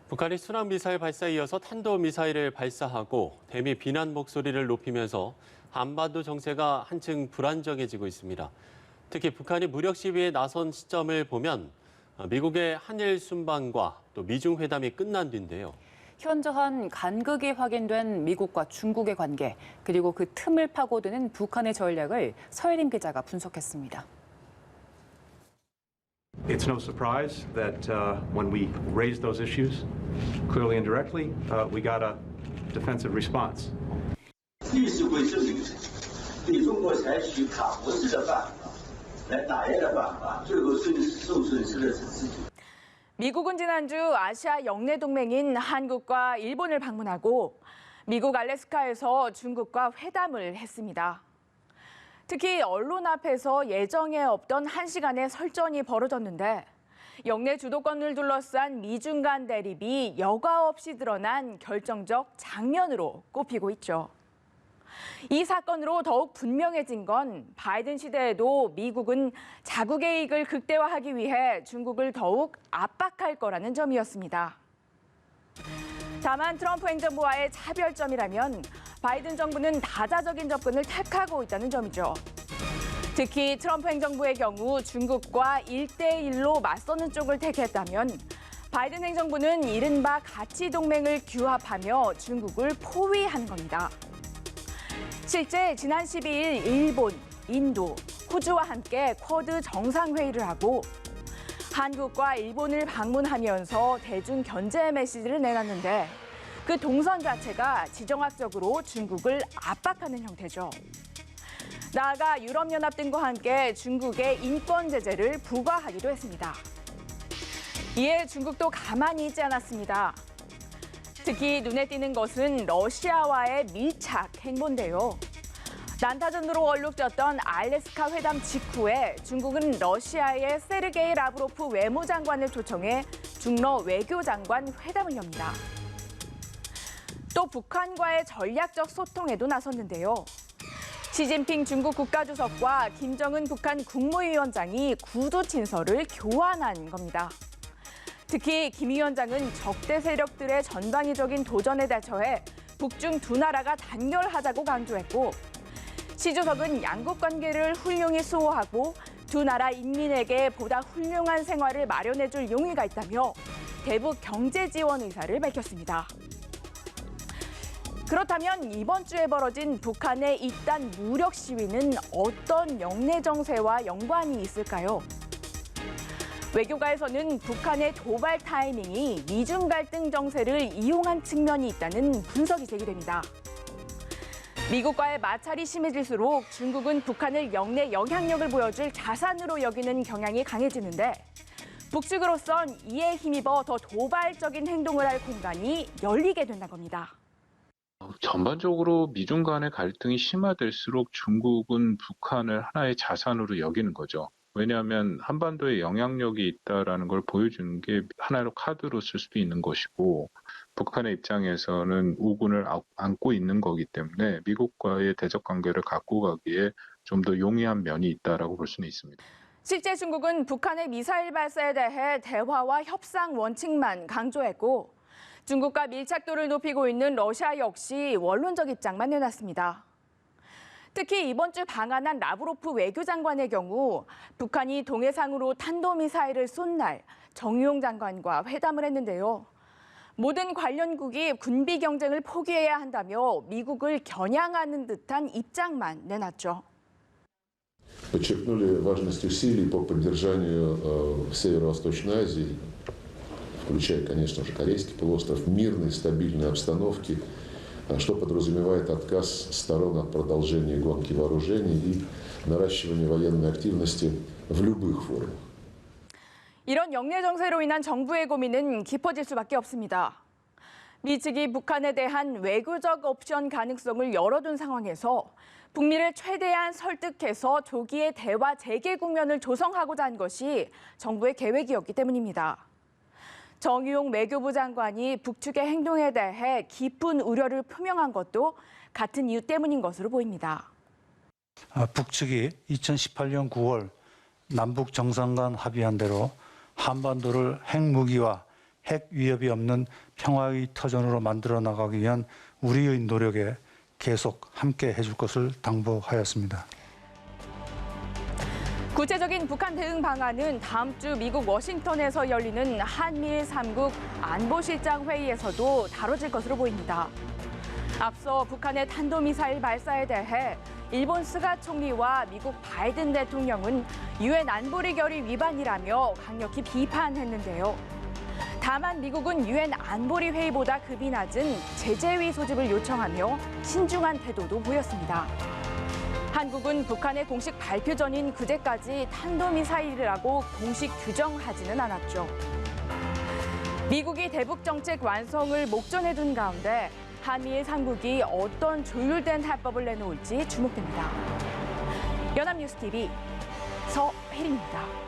북한이 순항미사일 발사에 이어서 탄도미사일을 발사하고 대미 비난 목소리를 높이면서 한반도 정세가 한층 불안정해지고 있습니다. 특히 북한이 무력 시위에 나선 시점을 보면 미국의 한일 순방과 또 미중 회담이 끝난 뒤인데요. 현저한 간극이 확인된 미국과 중국의 관계, 그리고 그 틈을 파고드는 북한의 전략을 서예림 기자가 분석했습니다. It's no surprise that when we raised those issues, clearly and directly, we got a defensive response. 历史会证明，对中国采取卡脖子的办法来打压的办法，最后受损失的是自己。 미국은 지난주 아시아 영내 동맹인 한국과 일본을 방문하고 미국 알래스카에서 중국과 회담을 했습니다. 특히 언론 앞에서 예정에 없던 1시간의 설전이 벌어졌는데 영내 주도권을 둘러싼 미중 간 대립이 여과 없이 드러난 결정적 장면으로 꼽히고 있죠. 이 사건으로 더욱 분명해진 건 바이든 시대에도 미국은 자국의 이익을 극대화하기 위해 중국을 더욱 압박할 거라는 점이었습니다. 다만 트럼프 행정부와의 차별점이라면 바이든 정부는 다자적인 접근을 택하고 있다는 점이죠. 특히 트럼프 행정부의 경우 중국과 1대1로 맞서는 쪽을 택했다면 바이든 행정부는 이른바 가치 동맹을 규합하며 중국을 포위하는 겁니다. 실제 지난 12일 일본, 인도, 호주와 함께 쿼드 정상회의를 하고 한국과 일본을 방문하면서 대중 견제 메시지를 내놨는데 그 동선 자체가 지정학적으로 중국을 압박하는 형태죠. 나아가 유럽연합 등과 함께 중국의 인권 제재를 부과하기도 했습니다. 이에 중국도 가만히 있지 않았습니다. 특히 눈에 띄는 것은 러시아와의 밀착 행보인데요. 난타전으로 얼룩졌던 알래스카 회담 직후에 중국은 러시아의 세르게이 라브로프 외무장관을 초청해 중러 외교장관 회담을 엽니다. 또 북한과의 전략적 소통에도 나섰는데요. 시진핑 중국 국가주석과 김정은 북한 국무위원장이 구두 친서를 교환한 겁니다. 특히 김 위원장은 적대 세력들의 전방위적인 도전에 대처해 북중 두 나라가 단결하자고 강조했고 시 주석은 양국 관계를 훌륭히 수호하고 두 나라 인민에게 보다 훌륭한 생활을 마련해줄 용의가 있다며 대북 경제 지원 의사를 밝혔습니다. 그렇다면 이번 주에 벌어진 북한의 잇단 무력 시위는 어떤 영내 정세와 연관이 있을까요? 외교가에서는 북한의 도발 타이밍이 미중 갈등 정세를 이용한 측면이 있다는 분석이 제기됩니다. 미국과의 마찰이 심해질수록 중국은 북한을 영내 영향력을 보여줄 자산으로 여기는 경향이 강해지는데 북측으로선 이에 힘입어 더 도발적인 행동을 할 공간이 열리게 된다는 겁니다. 전반적으로 미중 간의 갈등이 심화될수록 중국은 북한을 하나의 자산으로 여기는 거죠. 왜냐하면 한반도에 영향력이 있다라는 걸 보여주는 게 하나의 카드로 쓸 수도 있는 것이고 북한의 입장에서는 우군을 안고 있는 거기 때문에 미국과의 대적 관계를 갖고 가기에 좀 더 용이한 면이 있다라고 볼 수는 있습니다. 실제 중국은 북한의 미사일 발사에 대해 대화와 협상 원칙만 강조했고 중국과 밀착도를 높이고 있는 러시아 역시 원론적 입장만 내놨습니다. 특히 이번 주 방한한 라브로프 외교장관의 경우 북한이 동해상으로 탄도미사일을 쏜 날 정유용 장관과 회담을 했는데요. 모든 관련국이 군비 경쟁을 포기해야 한다며 미국을 겨냥하는 듯한 입장만 내놨죠. Подчеркнули важность усилий по поддержанию в Северо-Восточной Азии, включая, конечно же, Корейский полуостров, мирной, стабильной обстановки, что подразумевает отказ сторон от продолжения гонки вооружений и наращивания военной активности в любых формах. 이런 영내 정세로 인한 정부의 고민은 깊어질 수밖에 없습니다. 미 측이 북한에 대한 외교적 옵션 가능성을 열어둔 상황에서 북미를 최대한 설득해서 조기에 대화 재개 국면을 조성하고자 한 것이 정부의 계획이었기 때문입니다. 정유용 외교부 장관이 북측의 행동에 대해 깊은 우려를 표명한 것도 같은 이유 때문인 것으로 보입니다. 북측이 2018년 9월 남북 정상 간 합의한 대로 한반도를 핵무기와 핵 위협이 없는 평화의 터전으로 만들어 나가기 위한 우리의 노력에 계속 함께 해줄 것을 당부하였습니다. 구체적인 북한 대응 방안은 다음 주 미국 워싱턴에서 열리는 한미일 3국 안보실장 회의에서도 다뤄질 것으로 보입니다. 앞서 북한의 탄도미사일 발사에 대해 일본 스가 총리와 미국 바이든 대통령은 유엔 안보리 결의 위반이라며 강력히 비판했는데요. 다만 미국은 유엔 안보리 회의보다 급이 낮은 제재위 소집을 요청하며 신중한 태도도 보였습니다. 한국은 북한의 공식 발표 전인 그제까지 탄도미사일이라고 공식 규정하지는 않았죠. 미국이 대북 정책 완성을 목전에 둔 가운데 한미일 3국이 어떤 조율된 해법을 내놓을지 주목됩니다. 연합뉴스TV 서혜림입니다.